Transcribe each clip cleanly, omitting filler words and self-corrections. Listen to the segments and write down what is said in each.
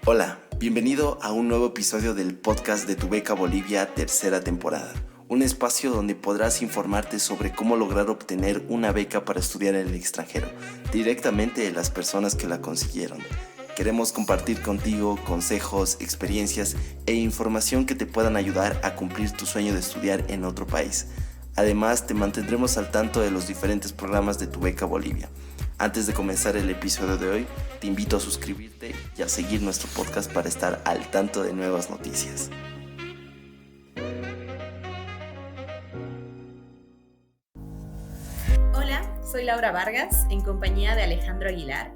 Hola, bienvenido a un nuevo episodio del podcast de Tu Beca Bolivia, tercera temporada. Un espacio donde podrás informarte sobre cómo lograr obtener una beca para estudiar en el extranjero, directamente de las personas que la consiguieron. Queremos compartir contigo consejos, experiencias e información que te puedan ayudar a cumplir tu sueño de estudiar en otro país. Además, te mantendremos al tanto de los diferentes programas de Tu Beca Bolivia. Antes de comenzar el episodio de hoy, te invito a suscribirte y a seguir nuestro podcast para estar al tanto de nuevas noticias. Hola, soy Laura Vargas, en compañía de Alejandro Aguilar.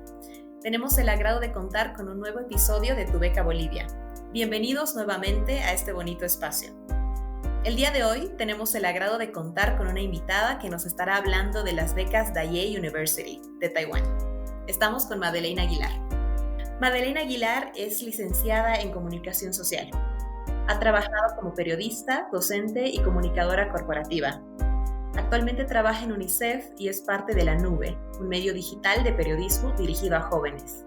Tenemos el agrado de contar con un nuevo episodio de Tu Beca Bolivia. Bienvenidos nuevamente a este bonito espacio. El día de hoy tenemos el agrado de contar con una invitada que nos estará hablando de las becas Daya University de Taiwán. Estamos con Madeleine Aguilar. Madeleine Aguilar es licenciada en Comunicación Social. Ha trabajado como periodista, docente y comunicadora corporativa. Actualmente trabaja en UNICEF y es parte de La Nube, un medio digital de periodismo dirigido a jóvenes.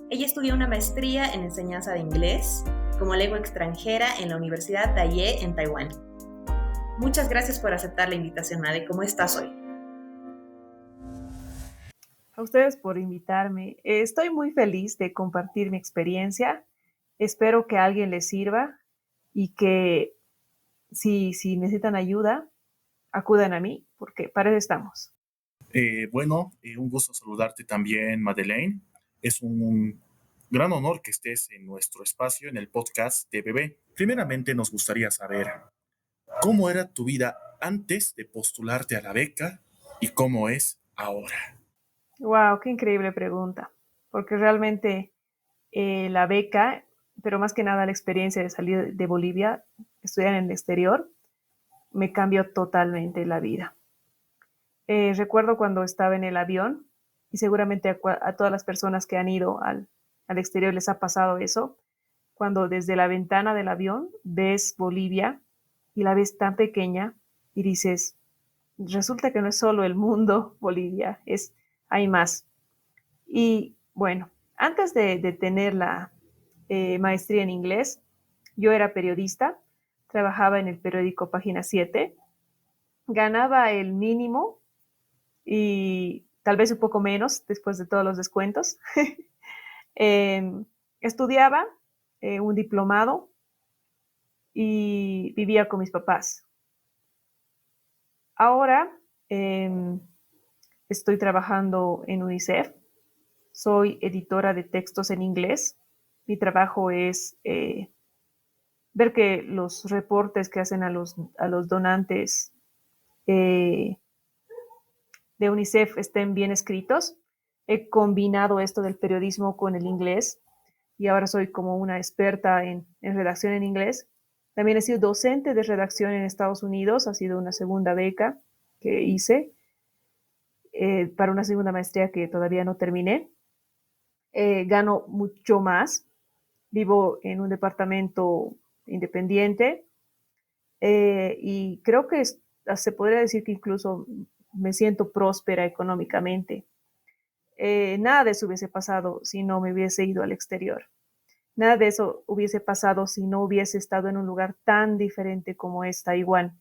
Ella estudió una maestría en enseñanza de inglés como lengua extranjera en la Universidad Daya en Taiwán. Muchas gracias por aceptar la invitación, Made. ¿Cómo estás hoy? A ustedes por invitarme. Estoy muy feliz de compartir mi experiencia. Espero que a alguien les sirva y que si necesitan ayuda, acudan a mí, porque para eso estamos. Un gusto saludarte también, Madeleine. Es un gran honor que estés en nuestro espacio en el podcast de Bebé. Primeramente, nos gustaría saber cómo era tu vida antes de postularte a la beca y cómo es ahora. Wow, qué increíble pregunta, porque realmente la beca, pero más que nada la experiencia de salir de Bolivia, estudiar en el exterior, me cambió totalmente la vida. Recuerdo cuando estaba en el avión, y seguramente a todas las personas que han ido al exterior les ha pasado eso, cuando desde la ventana del avión ves Bolivia y la ves tan pequeña y dices, resulta que no es solo el mundo Bolivia, hay más. Y bueno, antes de tener la maestría en inglés, yo era periodista, trabajaba en el periódico Página 7, ganaba el mínimo y tal vez un poco menos después de todos los descuentos. Estudiaba un diplomado y vivía con mis papás. Ahora estoy trabajando en UNICEF, soy editora de textos en inglés. Mi trabajo es ver que los reportes que hacen a los donantes de UNICEF estén bien escritos. He combinado esto del periodismo con el inglés y ahora soy como una experta en redacción en inglés. También he sido docente de redacción en Estados Unidos, ha sido una segunda beca que hice para una segunda maestría que todavía no terminé. Gano mucho más, vivo en un departamento independiente y creo que se podría decir que incluso me siento próspera económicamente. Nada de eso hubiese pasado si no me hubiese ido al exterior. Nada de eso hubiese pasado si no hubiese estado en un lugar tan diferente como es Taiwán.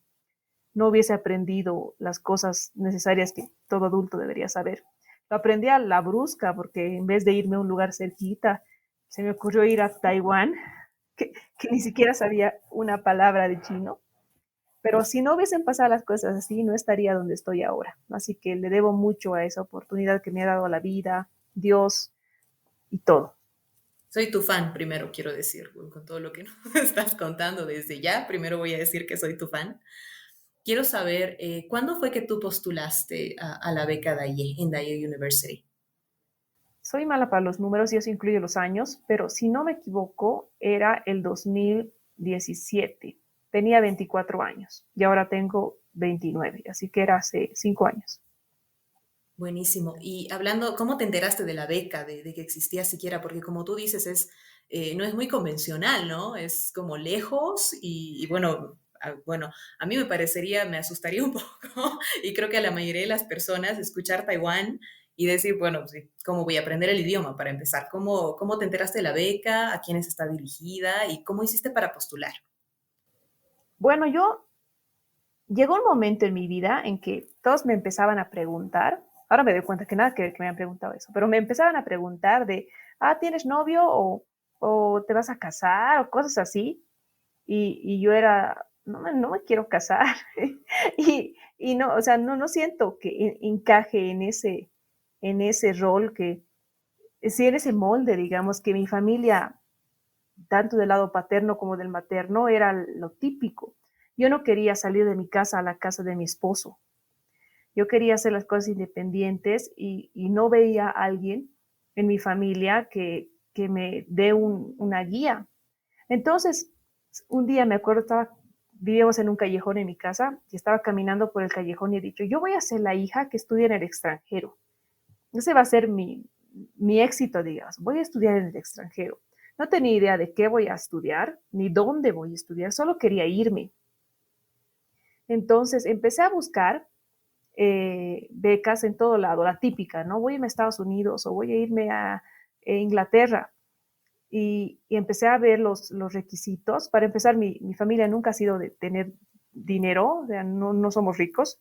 No hubiese aprendido las cosas necesarias que todo adulto debería saber. Lo aprendí a la brusca porque en vez de irme a un lugar cerquita, se me ocurrió ir a Taiwán, que ni siquiera sabía una palabra de chino. Pero si no hubiesen pasado las cosas así, no estaría donde estoy ahora. Así que le debo mucho a esa oportunidad que me ha dado la vida, Dios y todo. Soy tu fan, primero quiero decir, con todo lo que nos estás contando desde ya. Primero voy a decir que soy tu fan. Quiero saber, ¿cuándo fue que tú postulaste a la beca Daya en Daya University? Soy mala para los números y eso incluye los años, pero si no me equivoco, era el 2017. Tenía 24 años y ahora tengo 29, así que era hace 5 años. Buenísimo. Y hablando, ¿cómo te enteraste de la beca, de que existía siquiera? Porque como tú dices, no es muy convencional, ¿no? Es como lejos y bueno, a mí me asustaría un poco y creo que a la mayoría de las personas escuchar Taiwán y decir, bueno, sí, ¿cómo voy a aprender el idioma para empezar? ¿Cómo te enteraste de la beca? ¿A quiénes está dirigida? ¿Y cómo hiciste para postular? Bueno, llegó un momento en mi vida en que todos me empezaban a preguntar, ahora me doy cuenta que nada que me han preguntado eso, pero me empezaban a preguntar de, ¿tienes novio o te vas a casar o cosas así? Y yo era, no me quiero casar. y no, o sea, no siento que encaje en ese rol que, sí, en ese molde, digamos, que mi familia, tanto del lado paterno como del materno, era lo típico. Yo no quería salir de mi casa a la casa de mi esposo. Yo quería hacer las cosas independientes y no veía a alguien en mi familia que me dé una guía. Entonces, un día me acuerdo, vivíamos en un callejón en mi casa y estaba caminando por el callejón y he dicho, yo voy a ser la hija que estudia en el extranjero. Ese va a ser mi éxito, digamos. Voy a estudiar en el extranjero. No tenía idea de qué voy a estudiar, ni dónde voy a estudiar, solo quería irme. Entonces empecé a buscar becas en todo lado, la típica, ¿no? Voy a irme a Estados Unidos o voy a irme a Inglaterra. Y empecé a ver los requisitos. Para empezar, mi familia nunca ha sido de tener dinero, o sea, no somos ricos.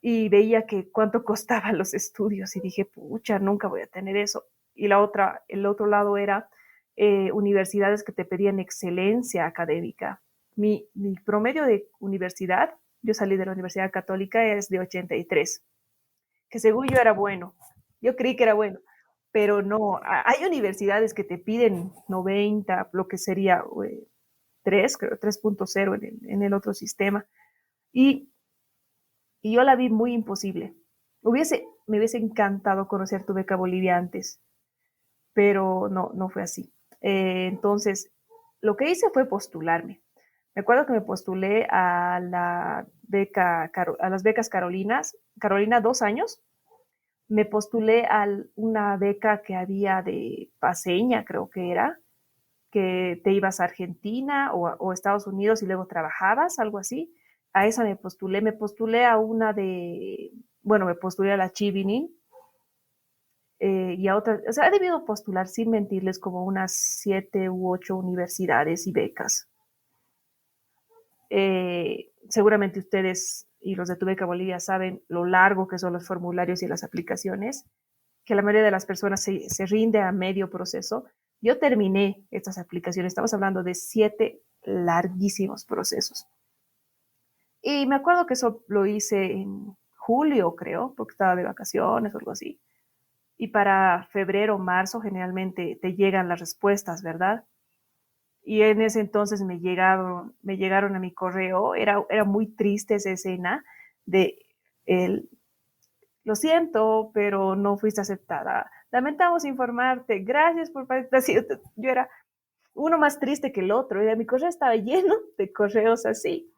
Y veía que cuánto costaban los estudios y dije, pucha, nunca voy a tener eso. Y el otro lado era universidades que te pedían excelencia académica. Mi promedio de universidad, yo salí de la Universidad Católica, es de 83, que según yo era bueno. Yo creí que era bueno, pero no. Hay universidades que te piden 90, lo que sería 3, creo, 3.0 en el otro sistema. Y yo la vi muy imposible. Me hubiese encantado conocer tu beca Bolivia antes, pero no fue así. Entonces, lo que hice fue postularme. Me acuerdo que me postulé a a las becas Carolina 2 años. Me postulé a una beca que había de Paseña, creo que era, que te ibas a Argentina o Estados Unidos y luego trabajabas, algo así. A esa me postulé a una bueno, me postulé a la Chivinin y a otras, o sea, he debido postular, sin mentirles, como unas 7 u 8 universidades y becas. Seguramente ustedes y los de Tu Beca Bolivia saben lo largo que son los formularios y las aplicaciones, que la mayoría de las personas se rinde a medio proceso. Yo terminé estas aplicaciones, estamos hablando de 7 larguísimos procesos. Y me acuerdo que eso lo hice en julio, creo, porque estaba de vacaciones o algo así. Y para febrero o marzo generalmente te llegan las respuestas, ¿verdad? Y en ese entonces me llegaron a mi correo. Era muy triste esa escena de el, lo siento, pero no fuiste aceptada. Lamentamos informarte. Gracias por participar. Yo era uno más triste que el otro. Y mi correo estaba lleno de correos así.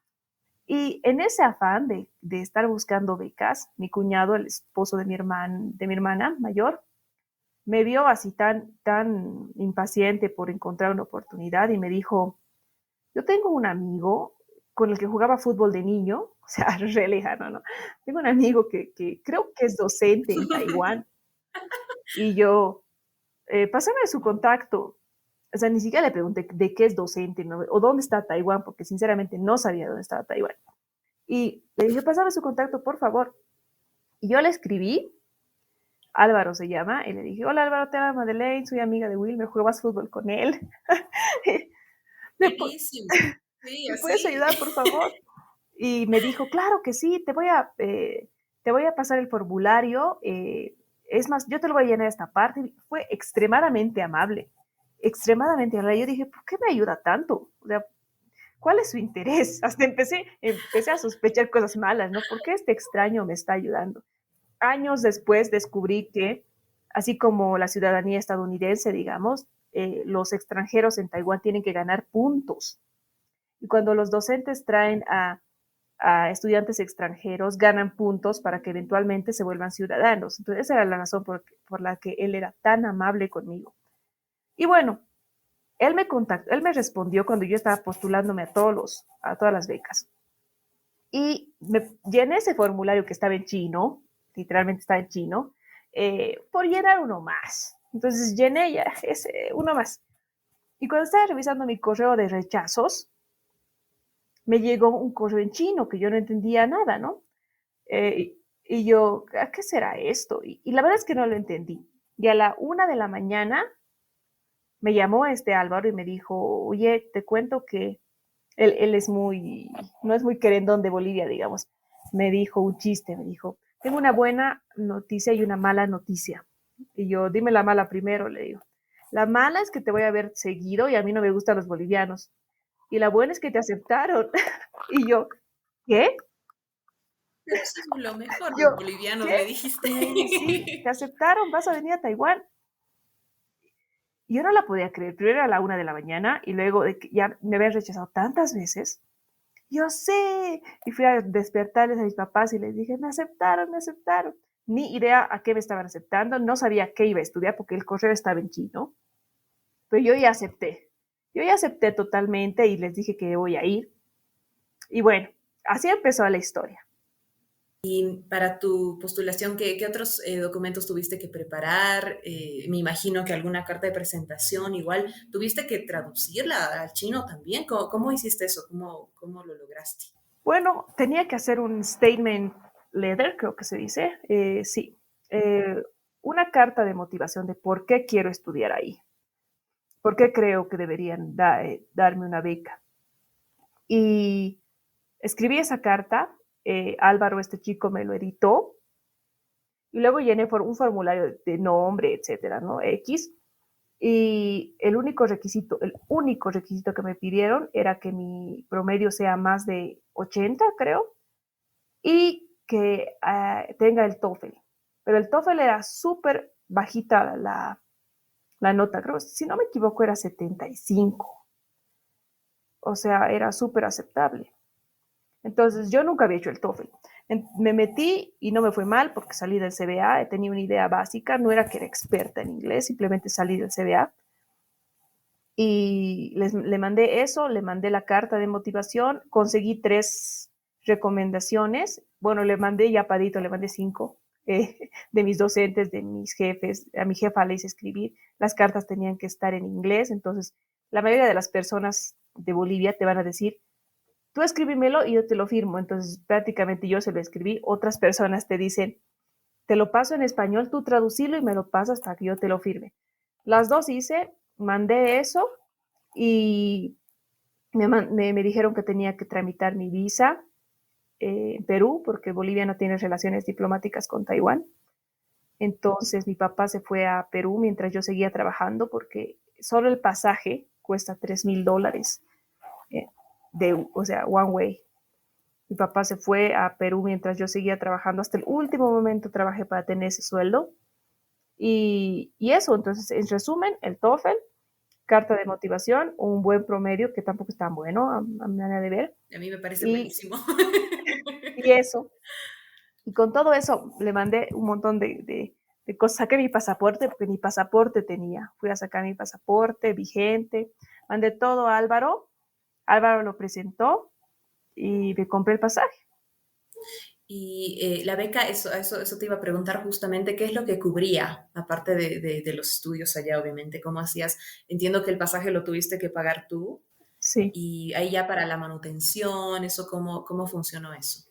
Y en ese afán de estar buscando becas, mi cuñado, el esposo de mi hermana mayor, me vio así tan impaciente por encontrar una oportunidad y me dijo, yo tengo un amigo con el que jugaba fútbol de niño, o sea, re lejano, ¿no? Tengo un amigo que creo que es docente en Taiwán y yo, pásame su contacto. O sea, ni siquiera le pregunté de qué es docente, ¿no? O dónde está Taiwán, porque sinceramente no sabía dónde estaba Taiwán. Y le dije, pásame su contacto, por favor. Y yo le escribí, Álvaro se llama, y le dije, hola Álvaro, te llamo Madeleine, soy amiga de Wilmer, juegas fútbol con él. ¿Me, Buenísimo. Sí, ¿Me puedes así. ayudar, por favor? Y me dijo, claro que sí, te voy a pasar el formulario. Es más, yo te lo voy a llenar esta parte. Fue extremadamente amable, extremadamente amable. Yo dije, ¿por qué me ayuda tanto? O sea, ¿cuál es su interés? Hasta empecé a sospechar cosas malas, ¿no? ¿Por qué este extraño me está ayudando? Años después descubrí que, así como la ciudadanía estadounidense, digamos, los extranjeros en Taiwán tienen que ganar puntos. Y cuando los docentes traen a estudiantes extranjeros, ganan puntos para que eventualmente se vuelvan ciudadanos. Entonces, esa era la razón por la que él era tan amable conmigo. Y bueno, él me respondió cuando yo estaba postulándome a todas las becas. Y me llené ese formulario que estaba en chino, literalmente estaba en chino, por llenar uno más. Entonces llené ya uno más. Y cuando estaba revisando mi correo de rechazos, me llegó un correo en chino que yo no entendía nada, ¿no? Y yo, ¿a qué será esto? Y la verdad es que no lo entendí. Y a la 1 de la mañana me llamó este Álvaro y me dijo, oye, te cuento que él es no es muy querendón de Bolivia, digamos. Me dijo un chiste, me dijo, tengo una buena noticia y una mala noticia. Y yo, dime la mala primero, le digo. La mala es que te voy a ver seguido y a mí no me gustan los bolivianos. Y la buena es que te aceptaron. Y yo, ¿qué? Eso es lo mejor, los Yo, bolivianos, ¿qué? le dijiste. Sí, te aceptaron, vas a venir a Taiwán. Y yo no la podía creer. Primero era la 1 de la mañana y luego de que ya me habían rechazado tantas veces. Yo sé. Y fui a despertarles a mis papás y les dije, me aceptaron, me aceptaron. Ni idea a qué me estaban aceptando. No sabía qué iba a estudiar porque el correo estaba en chino. Pero yo ya acepté. Yo ya acepté totalmente y les dije que voy a ir. Y bueno, así empezó la historia. Y para tu postulación, ¿qué otros documentos tuviste que preparar? Me imagino que alguna carta de presentación, igual, ¿tuviste que traducirla al chino también? ¿Cómo hiciste eso? ¿Cómo lo lograste? Bueno, tenía que hacer un statement letter, creo que se dice. Sí. Eh, una carta de motivación de por qué quiero estudiar ahí. ¿Por qué creo que deberían darme una beca? Y escribí esa carta, Álvaro, este chico, me lo editó, y luego llené un formulario de nombre, etcétera, ¿no? X. Y el único requisito que me pidieron era que mi promedio sea más de 80, creo, y que tenga el TOEFL. Pero el TOEFL era súper bajita la nota, creo, si no me equivoco, era 75. O sea, era súper aceptable. Entonces, yo nunca había hecho el TOEFL. Me metí y no me fue mal porque salí del CBA, tenía una idea básica, no era que era experta en inglés, simplemente salí del CBA. Y le mandé eso, le mandé la carta de motivación, conseguí 3 recomendaciones. Bueno, le mandé ya parito, le mandé 5 de mis docentes, de mis jefes. A mi jefa le hice escribir. Las cartas tenían que estar en inglés, entonces la mayoría de las personas de Bolivia te van a decir, tú escríbemelo y yo te lo firmo. Entonces, prácticamente yo se lo escribí. Otras personas te dicen, te lo paso en español, tú traducilo y me lo pasas para que yo te lo firme. Las dos hice, mandé eso y me dijeron que tenía que tramitar mi visa en Perú, porque Bolivia no tiene relaciones diplomáticas con Taiwán. Entonces mi papá se fue a Perú mientras yo seguía trabajando, porque solo el pasaje cuesta $3,000, o sea, one way. Mi papá se fue a Perú mientras yo seguía trabajando. Hasta el último momento trabajé para tener ese sueldo. Y eso, entonces, en resumen, el TOEFL, carta de motivación, un buen promedio, que tampoco es tan bueno a mi manera de ver. A mí me parece Y, buenísimo. y eso. Y con todo eso le mandé un montón de cosas. Saqué mi pasaporte, porque ni pasaporte tenía. Fui a sacar mi pasaporte vigente. Mandé todo a Álvaro. Álvaro lo presentó y me compré el pasaje. Y la beca, eso te iba a preguntar justamente, ¿qué es lo que cubría, aparte de los estudios allá, obviamente? ¿Cómo hacías? Entiendo que el pasaje lo tuviste que pagar tú, Sí. y ahí ya para la manutención, eso, ¿cómo funcionó eso?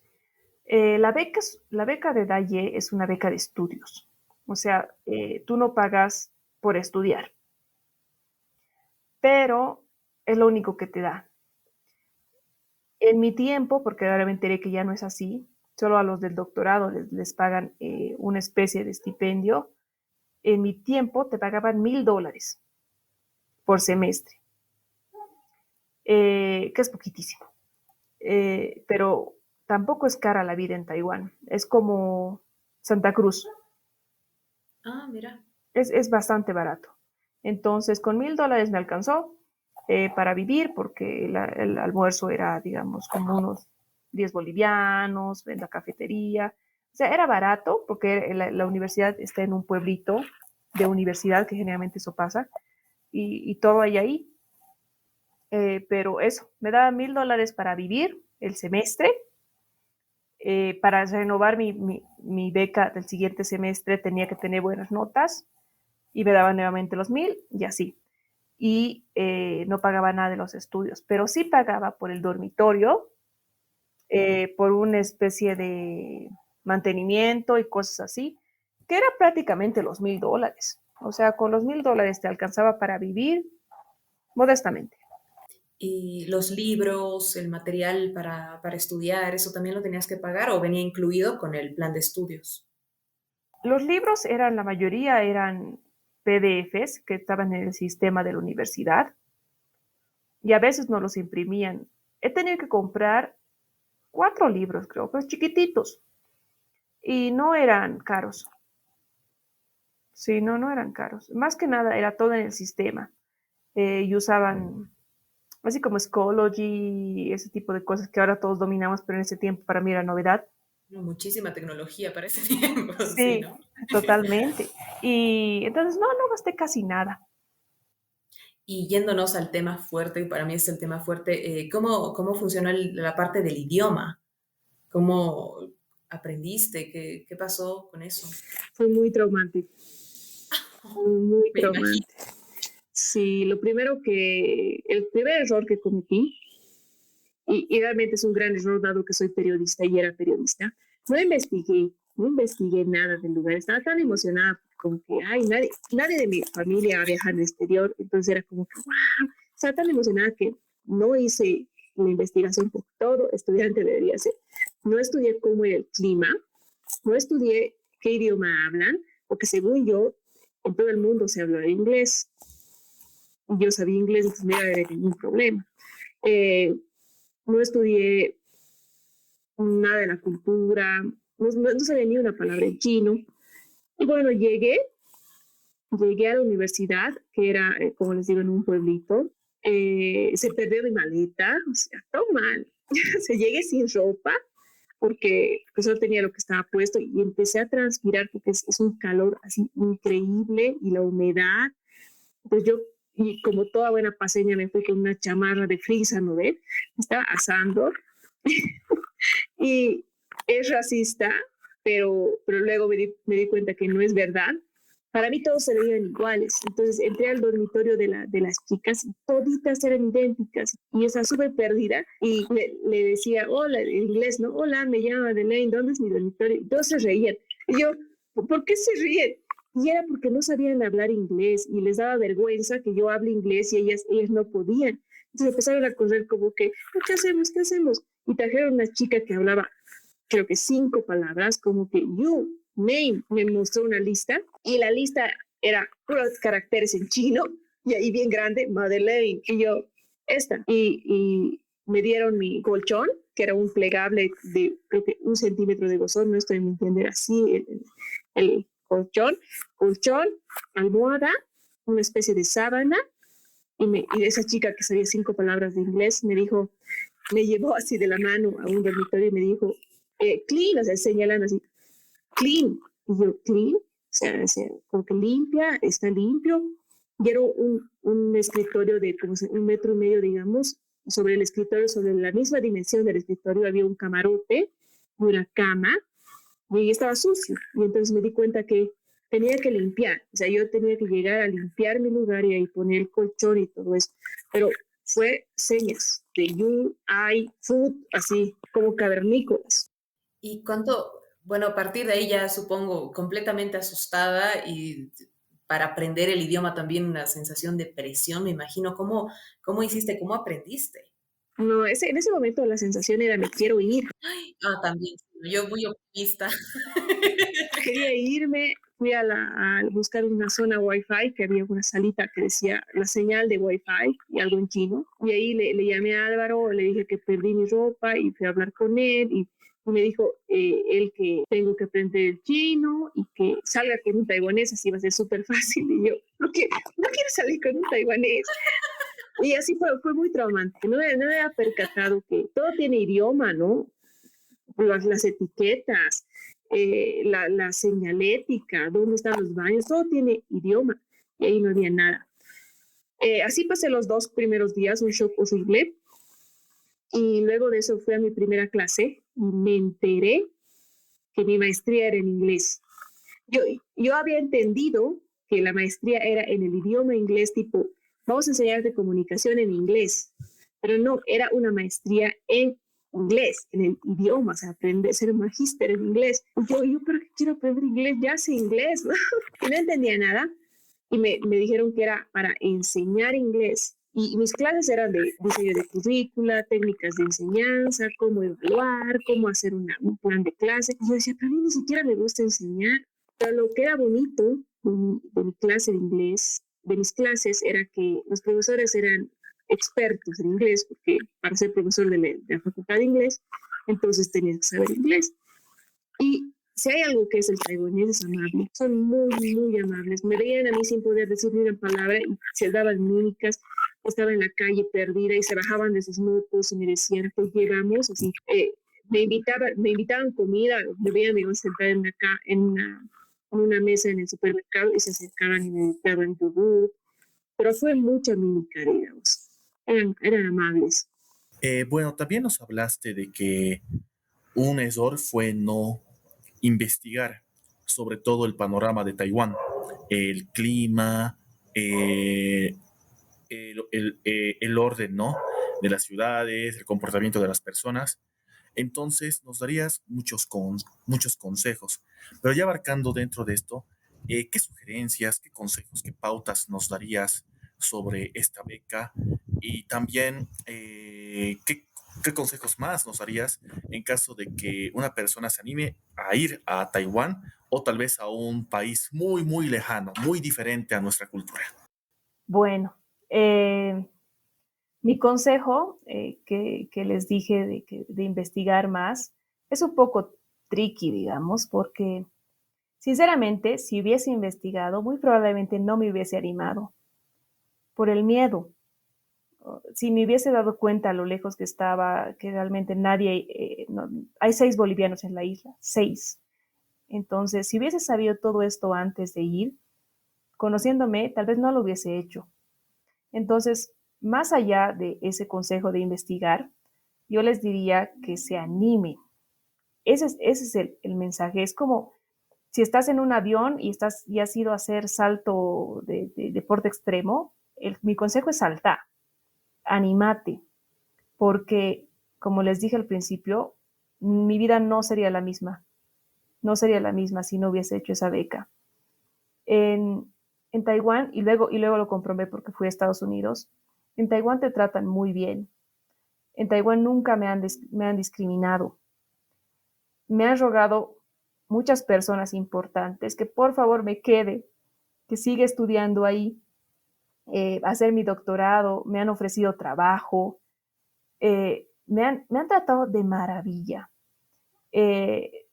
La beca de DAIE es una beca de estudios. O sea, tú no pagas por estudiar, pero es lo único que te da. En mi tiempo, porque ahora me enteré que ya no es así, solo a los del doctorado les pagan una especie de estipendio. En mi tiempo te pagaban $1,000 por semestre, que es poquitísimo. Pero tampoco es cara la vida en Taiwán. Es como Santa Cruz. Ah, mira. Es bastante barato. Entonces, con $1,000 me alcanzó para vivir, porque el almuerzo era, digamos, como unos 10 bolivianos en la cafetería. O sea, era barato, porque la universidad está en un pueblito de universidad, que generalmente eso pasa, y todo hay ahí. Pero eso, me daba $1,000 para vivir el semestre, Para renovar mi beca del siguiente semestre tenía que tener buenas notas y me daban nuevamente los 1,000 y así. Y no pagaba nada de los estudios, pero sí pagaba por el dormitorio, por una especie de mantenimiento y cosas así, que era prácticamente los $1,000. O sea, con los $1,000 te alcanzaba para vivir modestamente. ¿Y los libros, el material para estudiar, eso también lo tenías que pagar o venía incluido con el plan de estudios? Los libros la mayoría eran PDFs que estaban en el sistema de la universidad y a veces no los imprimían. He tenido que comprar 4 libros, creo, pues chiquititos, y no eran caros. Sí, no eran caros. Más que nada era todo en el sistema. Y usaban así como Schoology, ese tipo de cosas que ahora todos dominamos, pero en ese tiempo para mí era novedad. No, muchísima tecnología para ese tiempo, sí, Sí, ¿no? totalmente. Y entonces no gasté casi nada. Y yéndonos al tema fuerte, y para mí es el tema fuerte, ¿cómo funcionó la parte del idioma? ¿Cómo aprendiste? ¿Qué pasó con eso? Fue muy traumático, muy Me imagino. traumante. Sí, el primer error que cometí, y realmente es un gran error dado que soy periodista y era periodista, no investigué nada del lugar, estaba tan emocionada como que, ay, nadie de mi familia viaja al exterior, entonces era como que, wow, estaba tan emocionada que no hice la investigación que todo estudiante debería hacer. No estudié cómo era el clima, no estudié qué idioma hablan, porque según yo, en todo el mundo se habla inglés, y yo sabía inglés, entonces no iba a haber ningún problema. No estudié nada de la cultura, no sabía ni una palabra en chino. Y bueno, llegué a la universidad, que era, como les digo, en un pueblito. Se perdió mi maleta, o sea, todo mal. Se llegué sin ropa, porque solo tenía lo que estaba puesto y empecé a transpirar porque es un calor así increíble y la humedad. Entonces y como toda buena paseña, me fui con una chamarra de frisa, ¿no ves? Me estaba asando y es racista, pero luego me di cuenta que no es verdad. Para mí todos se veían iguales. Entonces entré al dormitorio de las chicas y toditas eran idénticas. Y esa súper perdida. Y le decía, hola, en inglés, ¿no? Hola, me llamo Madeleine, ¿dónde es mi dormitorio? Y todos se reían. Y yo, ¿por qué se ríen? Y era porque no sabían hablar inglés y les daba vergüenza que yo hable inglés y ellas no podían. Entonces empezaron a correr como que, ¿qué hacemos? ¿Qué hacemos? Y trajeron una chica que hablaba, creo que 5 palabras, como que you, name, me mostró una lista y la lista era puros caracteres en chino y ahí bien grande, Madeleine, y yo, esta. Y me dieron mi colchón, que era un plegable de creo que 1 centímetro de grosor, no estoy mintiendo, era así el colchón, almohada, una especie de sábana, y esa chica que sabía 5 palabras de inglés me llevó así de la mano a un dormitorio y me dijo, clean, o sea, señalando así, clean. Y yo, clean, o sea, como que limpia, está limpio. Y era un escritorio de como 1,5 metros, digamos. Sobre el escritorio, sobre la misma dimensión del escritorio, había un camarote, una cama, y ahí estaba sucio. Y entonces me di cuenta que tenía que limpiar. O sea, yo tenía que llegar a limpiar mi lugar y ahí poner el colchón y todo eso. Pero fue señas de you, I, food, así como cavernícolas. ¿Y bueno, a partir de ahí ya supongo completamente asustada y para aprender el idioma también una sensación de presión, me imagino, ¿cómo hiciste, cómo aprendiste? No, en ese momento la sensación era me quiero ir. También, yo muy optimista. Quería irme, fui a buscar una zona Wi-Fi, que había una salita que decía la señal de Wi-Fi y algo en chino. Y ahí le llamé a Álvaro, le dije que perdí mi ropa y fui a hablar con él y me dijo él que tengo que aprender el chino y que salga con un taiwanés, así va a ser súper fácil. Y yo, no quiero salir con un taiwanés. Y así fue muy traumante. No me había percatado que todo tiene idioma, ¿no? Las etiquetas, la señalética, dónde están los baños, todo tiene idioma y ahí no había nada. Así pasé los 2 primeros días, un shock horrible. Y luego de eso fui a mi primera clase y me enteré que mi maestría era en inglés. Yo había entendido que la maestría era en el idioma inglés, tipo, vamos a enseñarte comunicación en inglés, pero no, era una maestría en inglés, en el idioma, o sea, aprender, ser magíster en inglés. Yo, ¿para qué quiero aprender inglés? Ya sé inglés, ¿no? Y no entendía nada y me dijeron que era para enseñar inglés. Y mis clases eran de diseño de currícula, técnicas de enseñanza, cómo evaluar, cómo hacer un plan de clase. Y yo decía, pero a mí ni siquiera me gusta enseñar. Pero lo que era bonito de mi clase de inglés, de mis clases, era que los profesores eran expertos en inglés, porque para ser profesor de la facultad de inglés, entonces tenías que saber inglés. Y si hay algo que es el taiwanés es amable, son muy, muy amables. Me veían a mí sin poder decir ni una palabra y se daban mímicas. Estaba en la calle perdida y se bajaban de sus motos y me decían, pues llegamos, así. Me invitaban comida, me veían, me iban a sentar en una mesa en el supermercado y se acercaban y me daban yogur. Pero fue mucha mímica, digamos. Eran amables. Bueno, también nos hablaste de que un error fue no investigar sobre todo el panorama de Taiwán, el clima, el orden, ¿no? De las ciudades, el comportamiento de las personas. Entonces nos darías muchos consejos, pero ya abarcando dentro de esto, ¿qué sugerencias, qué consejos, qué pautas nos darías sobre esta beca? Y también, ¿qué consejos más nos darías en caso de que una persona se anime a ir a Taiwán o tal vez a un país muy, muy lejano, muy diferente a nuestra cultura? Bueno, mi consejo que les dije de investigar más es un poco tricky, digamos, porque sinceramente, si hubiese investigado, muy probablemente no me hubiese animado por el miedo. Si me hubiese dado cuenta a lo lejos que estaba, que realmente nadie, no, hay 6 bolivianos en la isla, 6. Entonces, si hubiese sabido todo esto antes de ir, conociéndome, tal vez no lo hubiese hecho. Entonces, más allá de ese consejo de investigar, yo les diría que se animen. Ese es el mensaje. Es como si estás en un avión y has ido a hacer salto de deporte extremo, mi consejo es saltar, animate, porque como les dije al principio, mi vida no sería la misma, no sería la misma si no hubiese hecho esa beca. En, en Taiwán, y luego lo comprobé porque fui a Estados Unidos, en Taiwán te tratan muy bien. En Taiwán nunca me han discriminado. Me han rogado muchas personas importantes que por favor me quede, que siga estudiando ahí, hacer mi doctorado, me han ofrecido trabajo, me han tratado de maravilla.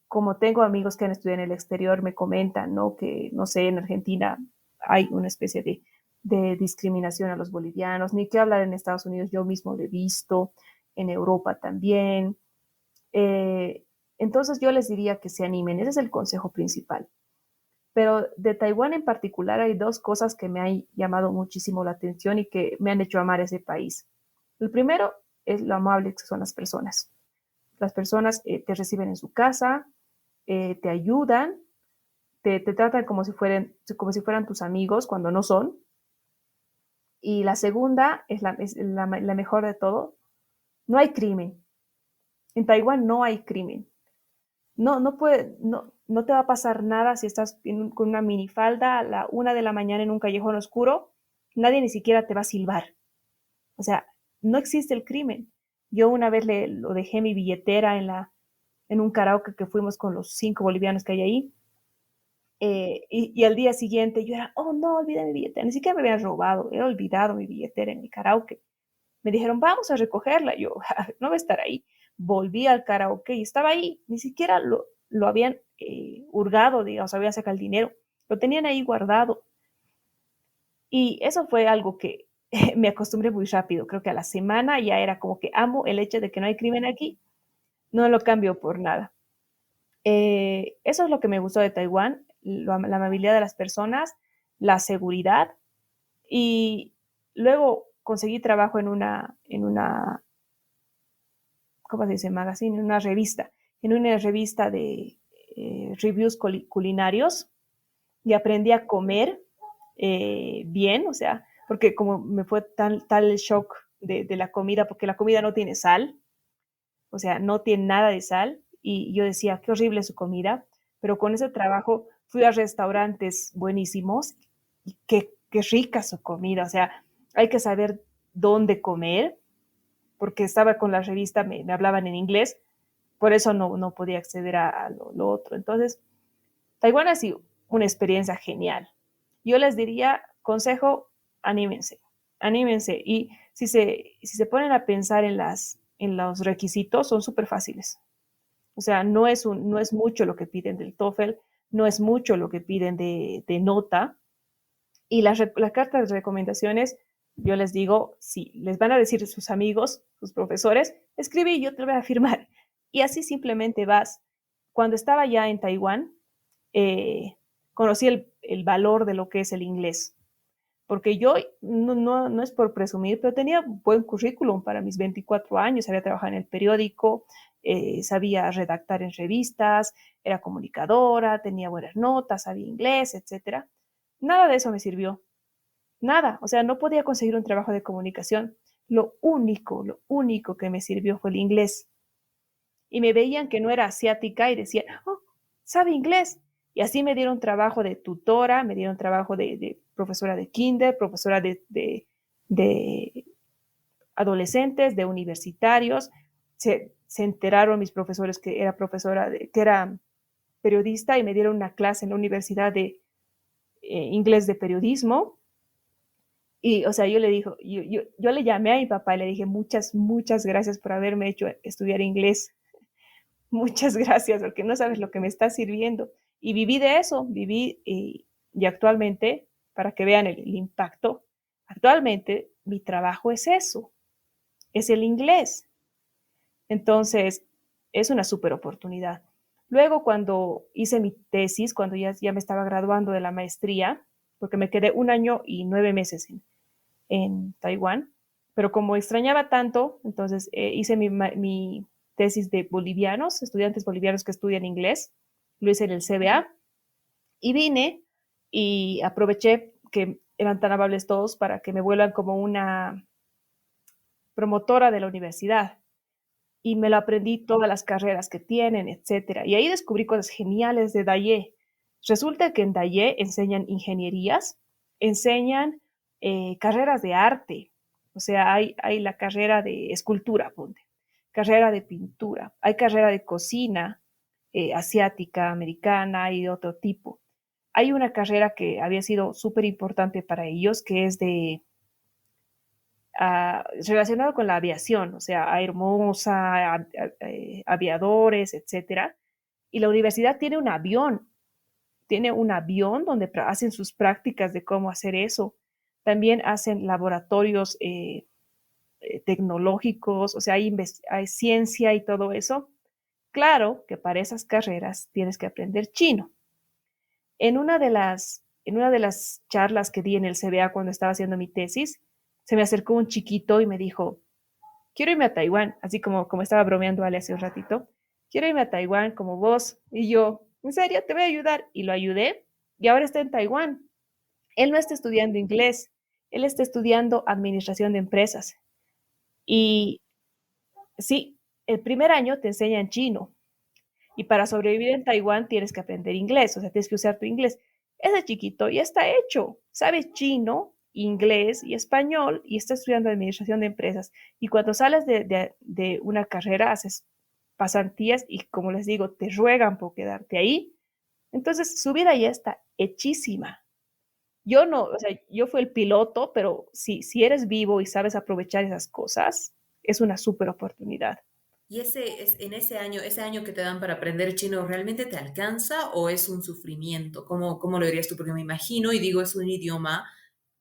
Como tengo amigos que han estudiado en el exterior, me comentan, ¿no? Que, no sé, en Argentina hay una especie de discriminación a los bolivianos, ni que hablar en Estados Unidos, yo mismo lo he visto, en Europa también. Entonces yo les diría que se animen, ese es el consejo principal. Pero de Taiwán en particular hay 2 cosas que me han llamado muchísimo la atención y que me han hecho amar ese país. El primero es lo amables que son las personas. Las personas te reciben en su casa, te ayudan, te tratan como si fueran tus amigos cuando no son. Y la segunda es la mejor de todo, no hay crimen. En Taiwán no hay crimen. No te va a pasar nada si estás con una minifalda a la 1 de la mañana en un callejón oscuro, nadie ni siquiera te va a silbar. O sea, no existe el crimen. Yo una vez lo dejé mi billetera en un karaoke que fuimos con los 5 bolivianos que hay ahí, y al día siguiente yo era, oh no, olvidé mi billetera, ni siquiera me habían robado, he olvidado mi billetera en el karaoke. Me dijeron, vamos a recogerla. Yo, no va a estar ahí. Volví al karaoke y estaba ahí. Ni siquiera lo habían hurgado, digamos, habían sacado el dinero. Lo tenían ahí guardado. Y eso fue algo que me acostumbré muy rápido. Creo que a la semana ya era como que amo el hecho de que no hay crimen aquí. No lo cambio por nada. Eso es lo que me gustó de Taiwán, la amabilidad de las personas, la seguridad y luego conseguí trabajo ¿cómo se dice? Magazine, en una revista de reviews culinarios y aprendí a comer bien, o sea, porque como me fue tal el shock de la comida, porque la comida no tiene sal, o sea, no tiene nada de sal, y yo decía, qué horrible su comida, pero con ese trabajo fui a restaurantes buenísimos y qué rica su comida, o sea, hay que saber dónde comer, porque estaba con la revista, me hablaban en inglés, por eso no podía acceder a lo otro. Entonces, Taiwán ha sido una experiencia genial. Yo les diría, consejo, anímense, anímense. Y si se ponen a pensar en los requisitos, son súper fáciles. O sea, no es mucho lo que piden del TOEFL, no es mucho lo que piden de nota. Y la carta de recomendaciones, yo les digo, si les van a decir sus amigos, sus profesores, escribe y yo te lo voy a firmar. Y así simplemente vas. Cuando estaba ya en Taiwán, conocí el valor de lo que es el inglés. Porque yo, no es por presumir, pero tenía buen currículum para mis 24 años, había trabajado en el periódico, sabía redactar en revistas, era comunicadora, tenía buenas notas, sabía inglés, etcétera. Nada de eso me sirvió, nada, o sea, no podía conseguir un trabajo de comunicación. Lo único que me sirvió fue el inglés. Y me veían que no era asiática y decían, oh, sabe inglés. Y así me dieron trabajo de tutora, me dieron trabajo de profesora de kinder, profesora de adolescentes, de universitarios. Se enteraron mis profesores que era que era periodista y me dieron una clase en la universidad de inglés de periodismo. Y, o sea, yo le llamé a mi papá y le dije, muchas gracias por haberme hecho estudiar inglés. Muchas gracias, porque no sabes lo que me está sirviendo. Y viví de eso, y actualmente, para que vean el impacto, actualmente mi trabajo es eso, es el inglés. Entonces, es una súper oportunidad. Luego, cuando hice mi tesis, cuando ya me estaba graduando de la maestría, porque me quedé 1 año y 9 meses en Taiwán, pero como extrañaba tanto, entonces hice mi tesis de bolivianos, estudiantes bolivianos que estudian inglés, lo hice en el CBA y vine y aproveché que eran tan amables todos para que me vuelvan como una promotora de la universidad y me lo aprendí todas las carreras que tienen, etcétera. Y ahí descubrí cosas geniales de Daye. Resulta que en Daye enseñan ingenierías, enseñan carreras de arte, o sea, hay la carrera de escultura, ponte, carrera de pintura, hay carrera de cocina asiática, americana y de otro tipo. Hay una carrera que había sido súper importante para ellos, que es relacionado con la aviación, o sea, aeromoza, aviadores, etcétera. Y la universidad tiene un avión donde hacen sus prácticas de cómo hacer eso. También hacen laboratorios tecnológicos, o sea, hay ciencia y todo eso. Claro que para esas carreras tienes que aprender chino. En una de las charlas que di en el CBA cuando estaba haciendo mi tesis, se me acercó un chiquito y me dijo, quiero irme a Taiwán, así como estaba bromeando Ale hace un ratito, quiero irme a Taiwán como vos. Y yo, en serio, te voy a ayudar. Y lo ayudé y ahora está en Taiwán. Él no está estudiando inglés, él está estudiando administración de empresas. Y sí, el primer año te enseñan chino y para sobrevivir en Taiwán tienes que aprender inglés, o sea, tienes que usar tu inglés. Ese chiquito ya está hecho, sabe chino, inglés y español y está estudiando administración de empresas. Y cuando sales de una carrera, haces pasantías y, como les digo, te ruegan por quedarte ahí. Entonces, su vida ya está hechísima. Yo no, o sea, yo fui el piloto, pero si eres vivo y sabes aprovechar esas cosas, es una súper oportunidad. ¿Y en ese año que te dan para aprender chino, realmente te alcanza o es un sufrimiento? ¿Cómo lo dirías tú? Porque me imagino y digo, es un idioma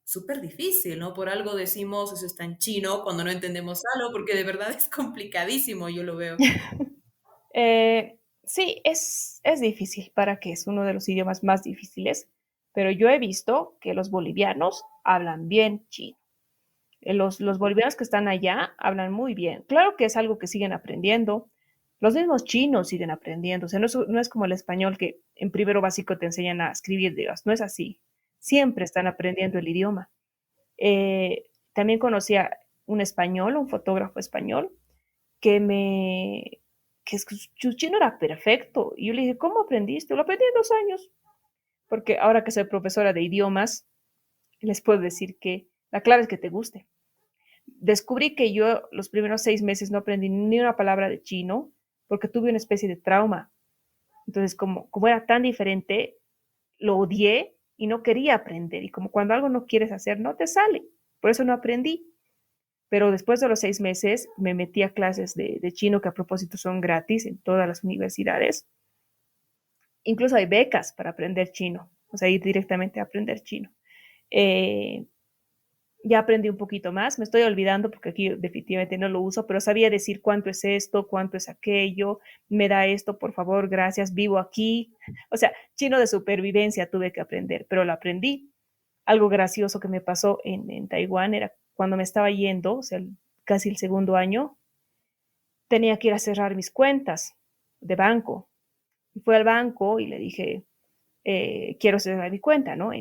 súper difícil, ¿no? Por algo decimos eso está en chino cuando no entendemos algo, porque de verdad es complicadísimo, yo lo veo. Sí, es difícil para que es uno de los idiomas más difíciles, pero yo he visto que los bolivianos hablan bien chino. Los bolivianos que están allá hablan muy bien. Claro que es algo que siguen aprendiendo. Los mismos chinos siguen aprendiendo. O sea, no es como el español que en primero básico te enseñan a escribir, digas. No es así. Siempre están aprendiendo el idioma. Eh, También conocí a un español, un fotógrafo español, que me, que su chino era perfecto. Y yo le dije, ¿cómo aprendiste? Lo aprendí en 2 años. Porque ahora que soy profesora de idiomas, les puedo decir que la clave es que te guste. Descubrí que yo los primeros 6 meses no aprendí ni una palabra de chino porque tuve una especie de trauma. Entonces, como era tan diferente, lo odié y no quería aprender. Y como cuando algo no quieres hacer, no te sale. Por eso no aprendí. Pero después de los 6 meses me metí a clases de chino que a propósito son gratis en todas las universidades. Incluso hay becas para aprender chino, o sea, ir directamente a aprender chino. Eh, ya aprendí un poquito más, me estoy olvidando porque aquí definitivamente no lo uso, pero sabía decir cuánto es esto, cuánto es aquello, me da esto, por favor, gracias, vivo aquí. O sea, chino de supervivencia tuve que aprender, pero lo aprendí. Algo gracioso que me pasó en Taiwán era cuando me estaba yendo, o sea, casi el segundo año, tenía que ir a cerrar mis cuentas de banco. Y fui al banco y le dije, quiero cerrar mi cuenta, ¿no?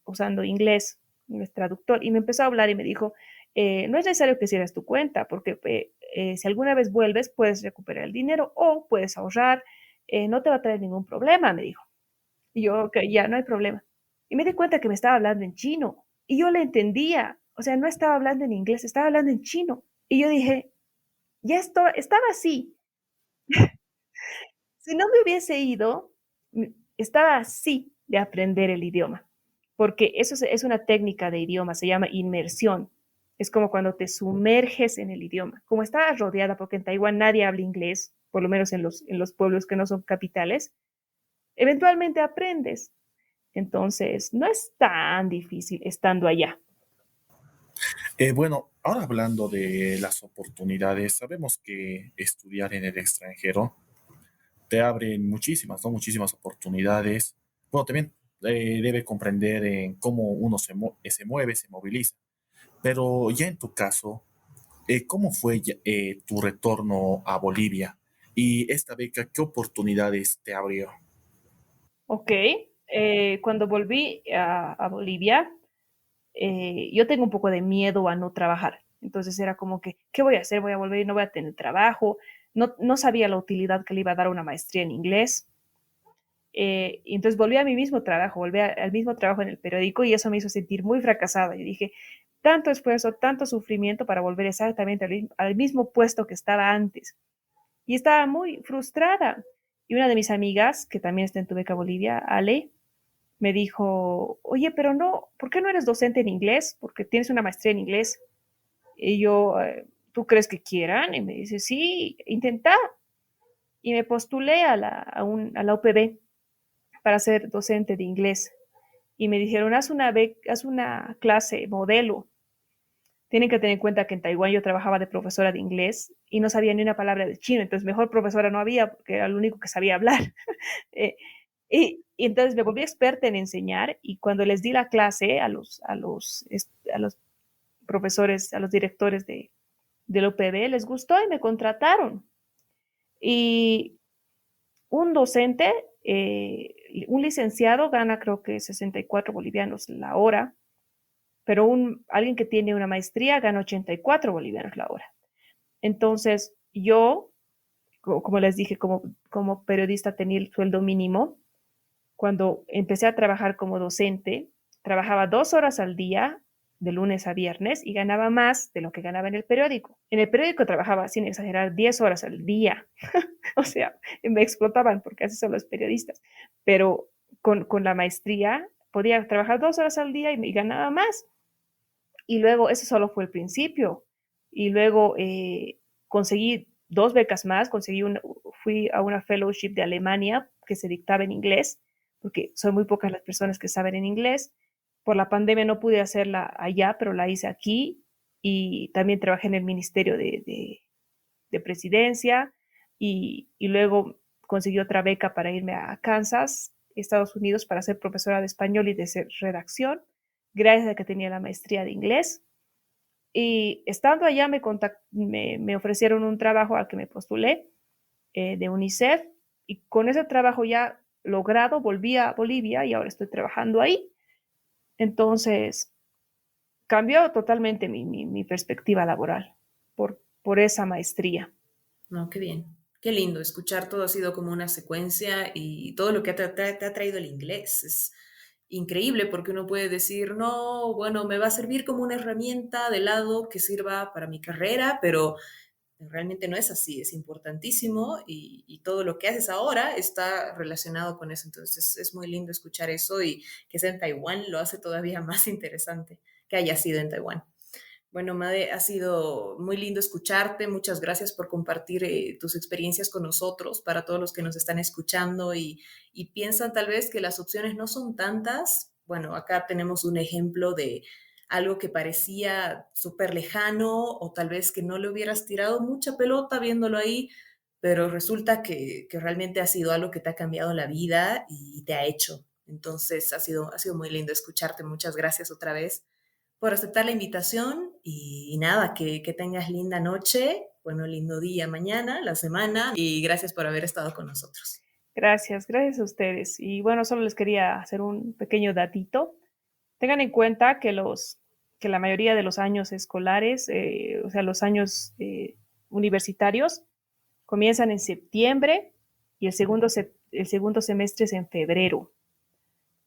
Usando inglés, inglés traductor. Y me empezó a hablar y me dijo, no es necesario que cierres tu cuenta, porque si alguna vez vuelves, puedes recuperar el dinero o puedes ahorrar, no te va a traer ningún problema, me dijo. Y yo, ok, ya, no hay problema. Y me di cuenta que me estaba hablando en chino y yo le entendía, o sea, no estaba hablando en inglés, estaba hablando en chino. Y yo dije, ya estaba así. Si no me hubiese ido, estaba así de aprender el idioma, porque eso es una técnica de idioma, se llama inmersión. Es como cuando te sumerges en el idioma. Como estaba rodeada, porque en Taiwán nadie habla inglés, por lo menos en los pueblos que no son capitales, eventualmente aprendes. Entonces, no es tan difícil estando allá. Bueno, ahora hablando de las oportunidades, sabemos que estudiar en el extranjero te abren muchísimas, ¿no? Muchísimas oportunidades. Bueno, también debe comprender en cómo uno se mueve, se moviliza. Pero ya en tu caso, ¿cómo fue tu retorno a Bolivia? Y esta beca, ¿qué oportunidades te abrió? Ok, cuando volví a Bolivia, yo tengo un poco de miedo a no trabajar. Entonces era como que, ¿qué voy a hacer? Voy a volver y no voy a tener trabajo. No sabía la utilidad que le iba a dar una maestría en inglés. Y entonces volví a mi mismo trabajo, al mismo trabajo en el periódico y eso me hizo sentir muy fracasada. Y dije, tanto esfuerzo, tanto sufrimiento para volver exactamente al mismo puesto que estaba antes. Y estaba muy frustrada. Y una de mis amigas, que también está en Tu Beca Bolivia, Ale, me dijo, oye, pero no, ¿por qué no eres docente en inglés? Porque tienes una maestría en inglés. Y yo, ¿tú crees que quieran? Y me dice, sí, intenta. Y me postulé a la UPB para ser docente de inglés. Y me dijeron, haz una clase modelo. Tienen que tener en cuenta que en Taiwán yo trabajaba de profesora de inglés y no sabía ni una palabra de chino, entonces mejor profesora no había porque era lo único que sabía hablar. eh, y entonces me volví experta en enseñar y cuando les di la clase a los profesores, a los directores del OPB, les gustó y me contrataron. Y un docente, un licenciado gana creo que 64 bolivianos la hora, pero alguien que tiene una maestría gana 84 bolivianos la hora. Entonces, yo, como les dije, como periodista tenía el sueldo mínimo. Cuando empecé a trabajar como docente, trabajaba 2 horas al día, de lunes a viernes, y ganaba más de lo que ganaba en el periódico. En el periódico trabajaba, sin exagerar, 10 horas al día. O sea, me explotaban porque así son los periodistas. Pero con la maestría podía trabajar 2 horas al día y ganaba más. Y luego, eso solo fue el principio. Y luego conseguí 2 becas más, fui a una fellowship de Alemania que se dictaba en inglés, porque son muy pocas las personas que saben en inglés. Por la pandemia no pude hacerla allá, pero la hice aquí y también trabajé en el Ministerio de Presidencia y luego conseguí otra beca para irme a Kansas, Estados Unidos, para ser profesora de español y de redacción, gracias a que tenía la maestría de inglés. Y estando allá me ofrecieron un trabajo al que me postulé de UNICEF, y con ese trabajo ya logrado volví a Bolivia y ahora estoy trabajando ahí. Entonces, cambió totalmente mi perspectiva laboral por esa maestría. No, qué bien. Qué lindo escuchar todo ha sido como una secuencia y todo lo que te ha traído el inglés. Es increíble porque uno puede decir, no, bueno, me va a servir como una herramienta de lado que sirva para mi carrera, pero realmente no es así, es importantísimo y todo lo que haces ahora está relacionado con eso. Entonces es muy lindo escuchar eso y que sea en Taiwán lo hace todavía más interesante que haya sido en Taiwán. Bueno, Made, ha sido muy lindo escucharte. Muchas gracias por compartir tus experiencias con nosotros, para todos los que nos están escuchando y piensan tal vez que las opciones no son tantas. Bueno, acá tenemos un ejemplo de algo que parecía súper lejano o tal vez que no le hubieras tirado mucha pelota viéndolo ahí, pero resulta que realmente ha sido algo que te ha cambiado la vida y te ha hecho. Entonces ha sido muy lindo escucharte. Muchas gracias otra vez por aceptar la invitación y nada, que tengas linda noche, bueno, lindo día mañana, la semana y gracias por haber estado con nosotros. Gracias a ustedes. Y bueno, solo les quería hacer un pequeño datito. Tengan en cuenta que la mayoría de los años escolares, o sea, los años universitarios, comienzan en septiembre y el segundo semestre es en febrero.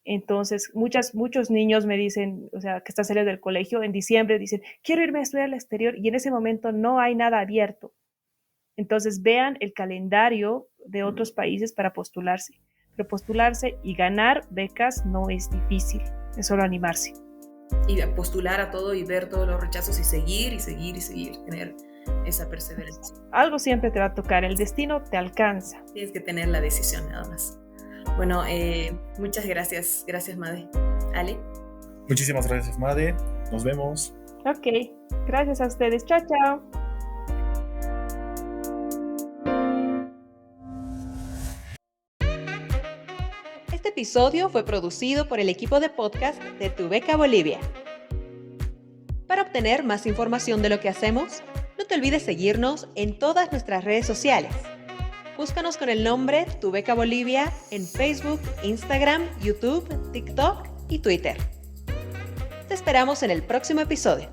Entonces, muchos niños me dicen, o sea, que están saliendo del colegio en diciembre, dicen, quiero irme a estudiar al exterior, y en ese momento no hay nada abierto. Entonces, vean el calendario de otros países para postularse. Pero postularse y ganar becas no es difícil, es solo animarse. Y postular a todo y ver todos los rechazos y seguir, tener esa perseverancia. Algo siempre te va a tocar, el destino te alcanza. Tienes que tener la decisión nada más. Bueno, muchas gracias. Gracias, Made. Ale. Muchísimas gracias, Made. Nos vemos. Ok, gracias a ustedes. Chao, chao. Este episodio fue producido por el equipo de podcast de Tu Beca Bolivia. Para obtener más información de lo que hacemos, no te olvides seguirnos en todas nuestras redes sociales. Búscanos con el nombre Tu Beca Bolivia en Facebook, Instagram, YouTube, TikTok y Twitter. Te esperamos en el próximo episodio.